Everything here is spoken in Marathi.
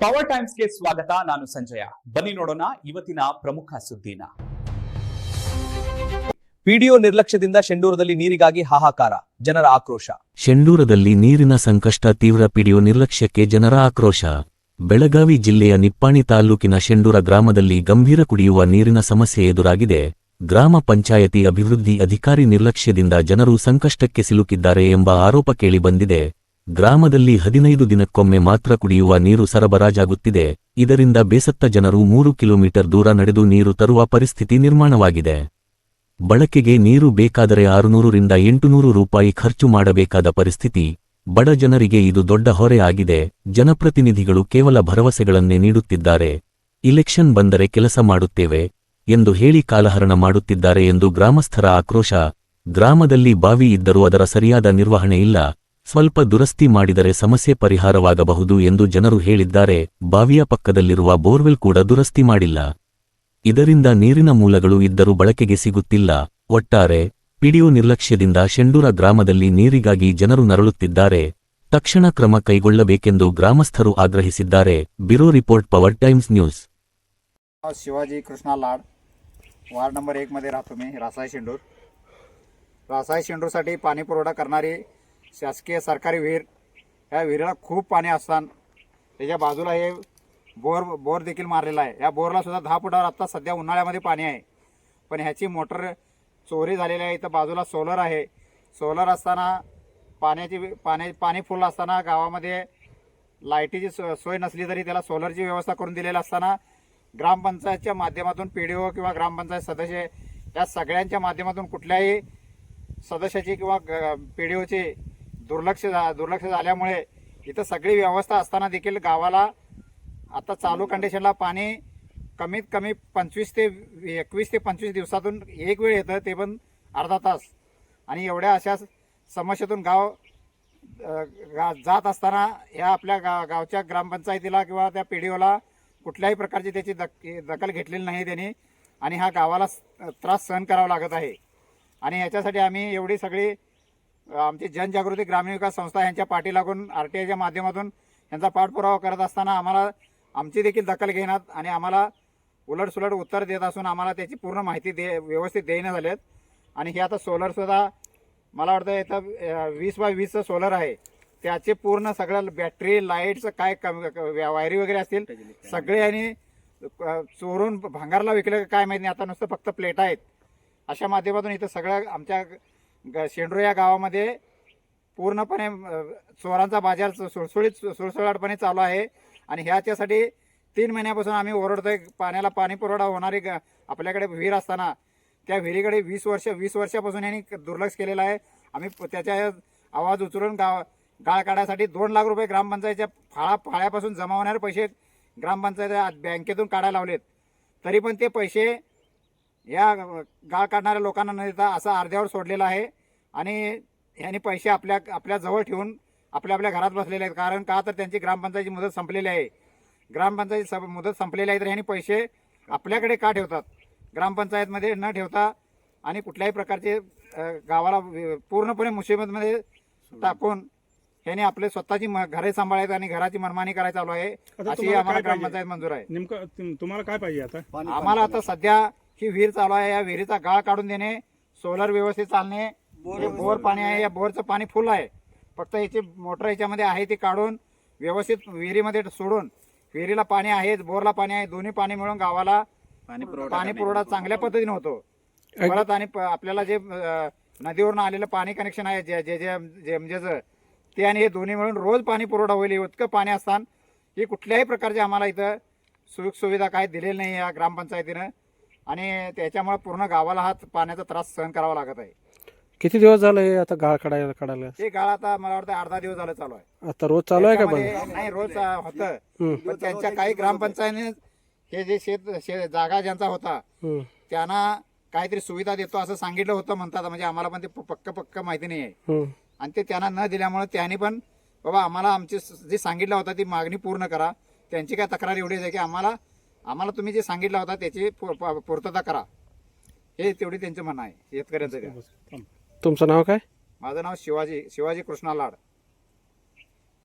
ಪವರ್ ಟೈಮ್ಸ್ಗೆ ಸ್ವಾಗತ. ನಾನು ಸಂಜಯ. ಬನ್ನಿ ನೋಡೋಣ ಇವತ್ತಿನ ಪ್ರಮುಖ ಸುದ್ದಿನ. ಪಿಡಿಒ ನಿರ್ಲಕ್ಷ್ಯದಿಂದ ಶೆಂಡೂರದಲ್ಲಿ ನೀರಿಗಾಗಿ ಹಾಹಾಕಾರ, ಜನರ ಆಕ್ರೋಶ. ಶೆಂಡೂರದಲ್ಲಿ ನೀರಿನ ಸಂಕಷ್ಟ ತೀವ್ರ. ಪಿಡಿಒ ನಿರ್ಲಕ್ಷ್ಯಕ್ಕೆ ಜನರ ಆಕ್ರೋಶ. ಬೆಳಗಾವಿ ಜಿಲ್ಲೆಯ ನಿಪ್ಪಾಣಿ ತಾಲೂಕಿನ ಶೆಂಡೂರ ಗ್ರಾಮದಲ್ಲಿ ಗಂಭೀರ ಕುಡಿಯುವ ನೀರಿನ ಸಮಸ್ಯೆ ಎದುರಾಗಿದೆ. ಗ್ರಾಮ ಪಂಚಾಯತಿ ಅಭಿವೃದ್ಧಿ ಅಧಿಕಾರಿ ನಿರ್ಲಕ್ಷ್ಯದಿಂದ ಜನರು ಸಂಕಷ್ಟಕ್ಕೆ ಸಿಲುಕಿದ್ದಾರೆ ಎಂಬ ಆರೋಪ ಕೇಳಿಬಂದಿದೆ. ಗ್ರಾಮದಲ್ಲಿ 15 ದಿನಕ್ಕೊಮ್ಮೆ ಮಾತ್ರ ಕುಡಿಯುವ ನೀರು ಸರಬರಾಜಾಗುತ್ತಿದೆ. ಇದರಿಂದ ಬೇಸತ್ತ ಜನರು 3 ಕಿಲೋಮೀಟರ್ ದೂರ ನಡೆದು ನೀರು ತರುವ ಪರಿಸ್ಥಿತಿ ನಿರ್ಮಾಣವಾಗಿದೆ. ಬಳಕೆಗೆ ನೀರು ಬೇಕಾದರೆ 600 ರಿಂದ 800 ರೂಪಾಯಿ ಖರ್ಚು ಮಾಡಬೇಕಾದ ಪರಿಸ್ಥಿತಿ. ಬಡ ಜನರಿಗೆ ಇದು ದೊಡ್ಡ ಹೊರೆ ಆಗಿದೆ. ಜನಪ್ರತಿನಿಧಿಗಳು ಕೇವಲ ಭರವಸೆಗಳನ್ನೇ ನೀಡುತ್ತಿದ್ದಾರೆ. ಇಲೆಕ್ಷನ್ ಬಂದರೆ ಕೆಲಸ ಮಾಡುತ್ತೇವೆ ಎಂದು ಹೇಳಿ ಕಾಲಹರಣ ಮಾಡುತ್ತಿದ್ದಾರೆ ಎಂದು ಗ್ರಾಮಸ್ಥರ ಆಕ್ರೋಶ. ಗ್ರಾಮದಲ್ಲಿ ಬಾವಿ ಇದ್ದರೂ ಅದರ ಸರಿಯಾದ ನಿರ್ವಹಣೆ ಇಲ್ಲ. ಸ್ವಲ್ಪ ದುರಸ್ತಿ ಮಾಡಿದರೆ ಸಮಸ್ಯೆ ಪರಿಹಾರವಾಗಬಹುದು ಎಂದು ಜನರು ಹೇಳಿದ್ದಾರೆ. ಬಾವಿಯ ಪಕ್ಕದಲ್ಲಿರುವ ಬೋರ್ವೆಲ್ ಕೂಡ ದುರಸ್ತಿ ಮಾಡಿಲ್ಲ. ಇದರಿಂದ ನೀರಿನ ಮೂಲಗಳು ಇದ್ದರೂ ಬಳಕೆಗೆ ಸಿಗುತ್ತಿಲ್ಲ. ಒಟ್ಟಾರೆ ಪಿಡಿಒ ನಿರ್ಲಕ್ಷ್ಯದಿಂದ ಶೆಂಡೂರ ಗ್ರಾಮದಲ್ಲಿ ನೀರಿಗಾಗಿ ಜನರು ನರಳುತ್ತಿದ್ದಾರೆ. ತಕ್ಷಣ ಕ್ರಮ ಕೈಗೊಳ್ಳಬೇಕೆಂದು ಗ್ರಾಮಸ್ಥರು ಆಗ್ರಹಿಸಿದ್ದಾರೆ. Bureau report Power Times News. Shivaji Krishna Lad, ward number 1 मध्ये राहतो मी, रासाई शेंडूर. रासाई शेंडूरसाठी पाणी पुरवठा करणारी शासकीय सरकारी विहीर, या विहिरीला खूप पाणी असताना त्याच्या बाजूला हे बोर देखील मारलेला आहे. या बोरला सुद्धा 10 फुटावर आत्ता सध्या उन्हाळ्यामध्ये पाणी आहे, पण ह्याची मोटर चोरी झालेली आहे. इथं बाजूला सोलर आहे. सोलर असताना पाणी फुल असताना गावामध्ये लाईटीची सोय नसली तरी त्याला सोलरची व्यवस्था करून दिलेली असताना ग्रामपंचायतच्या माध्यमातून पीडीओ किंवा ग्रामपंचायत सदस्य या सगळ्यांच्या माध्यमातून कुठल्याही सदस्याची किंवा पीडीओची दुर्लक्ष झाल्यामुळे इथं सगळी व्यवस्था असताना देखील गावाला आता चालू कंडिशनला पाणी कमीत कमी 21 ते 25 दिवसातून एक वेळ येतं, ते पण अर्धा तास. आणि एवढ्या अशा समस्येतून गाव जात असताना या आपल्या गावच्या ग्रामपंचायतीला किंवा त्या पीडीओला कुठल्याही प्रकारची त्याची दखल घेतलेली नाही त्यांनी, आणि हा गावाला त्रास सहन करावा लागत आहे. आणि याच्यासाठी आम्ही एवढी सगळी आमची जनजागृती ग्रामीण विकास संस्था यांच्या पाठी लागून RTIच्या माध्यमातून यांचा पाठपुरावा करत असताना आम्हाला आमची देखील दखल घेण्यात आणि आम्हाला उलटसुलट उत्तर देत असून आम्हाला त्याची पूर्ण माहिती व्यवस्थित देण्यात झालेत. आणि हे आता सोलरसुद्धा मला वाटतं इथं 20x20चं सोलर आहे. त्याचे पूर्ण सगळं बॅटरी लाईट्स काय वायरी वगैरे असतील सगळे यांनी चोरून भांगारला विकले काय माहिती नाही. आता नुसतं फक्त प्लेट आहेत. अशा माध्यमातून इथं सगळं आमच्या शेंडूर या गावामध्ये पूर्णपणे चोरांचा बाजार सुळसुळाटपणे चालू आहे. आणि ह्याच्यासाठी 3 महिन्यापासून आम्ही ओरडतोय. पाणी पुरवठा होणारी आपल्याकडे विहीर असताना त्या विहिरीकडे 20 वर्षापासून यांनी दुर्लक्ष केलेलं आहे. आम्ही त्याच्या आवाज उचलून गाळ काढायसाठी 2 लाख रुपये ग्रामपंचायतच्या फाळ्यापासून जमा होणारे पैसे ग्रामपंचायत बँकेतून काढायला लावलेत, तरी पण ते पैसे या गाळ काढणाऱ्या लोकांना न देता असं अर्ध्यावर सोडलेलं आहे. आणि ह्यांनी पैसे आपल्या जवळ ठेवून आपल्या घरात बसलेले आहेत. कारण का तर त्यांची ग्रामपंचायतीची मुदत संपलेली आहे. ग्रामपंचायती मुदत संपलेली आहे तर ह्यांनी पैसे आपल्याकडे का ठेवतात, ग्रामपंचायतमध्ये न ठेवता, आणि कुठल्याही प्रकारचे गावाला पूर्णपणे मुसीबतमध्ये टाकून ह्यांनी आपले स्वतःची घरे सांभाळायचं आणि घराची मनमानी करायला चालू आहे. अशी आम्हाला ग्रामपंचायत मंजूर आहे. नेमकं तुम्हाला काय पाहिजे आता? आम्हाला आता सध्या ही विहीर चालू आहे, या विहिरीचा गाळ काढून देणे, सोलर व्यवस्थित चालणे. बोर पाणी आहे, या बोरचं पाणी फुल आहे. फक्त याची मोटर याच्यामध्ये आहे ती काढून व्यवस्थित विहिरीमध्ये सोडून, विहिरीला पाणी आहे, बोरला पाणी आहे, दोन्ही पाणी मिळून गावाला पाणी पुरवठा चांगल्या पद्धतीने होतो. परत आणि आपल्याला जे नदीवरून आलेलं पाणी कनेक्शन आहे जेमजेचं, ते आणि हे दोन्ही मिळून रोज पाणी पुरवठा होईल इतकं पाणी असताना ही कुठल्याही प्रकारचे आम्हाला इथं सुविधा काय दिलेली नाही या ग्रामपंचायतीनं. आणि त्याच्यामुळे पूर्ण गावाला हा पाण्याचा त्रास सहन करावा लागत आहे. किती दिवस झाले हे आता गाळ काढायला? हे गाळ आता मला वाटतं अर्धा दिवस झालं चालू आहे. आता रोज चालू आहे का? नाही, रोज होतं. पण त्यांच्या काही ग्रामपंचायतीने हे जे जागा ज्यांचा होता त्यांना काहीतरी सुविधा देतो असं सांगितलं होतं म्हणतात. म्हणजे आम्हाला पण ते पक्क माहिती नाही आहे. आणि ते त्यांना न दिल्यामुळे त्यांनी पण बाबा आम्हाला आमची जी सांगितलं होता ती मागणी पूर्ण करा. त्यांची काय तक्रार एवढीच आहे की आम्हाला तुम्ही जे सांगितलं होता त्याची पूर्तता करा, हे तेवढी त्यांचं म्हणणं आहे शेतकऱ्यांचं. तुमचं नाव काय? माझं नाव शिवाजी कृष्णा लाड.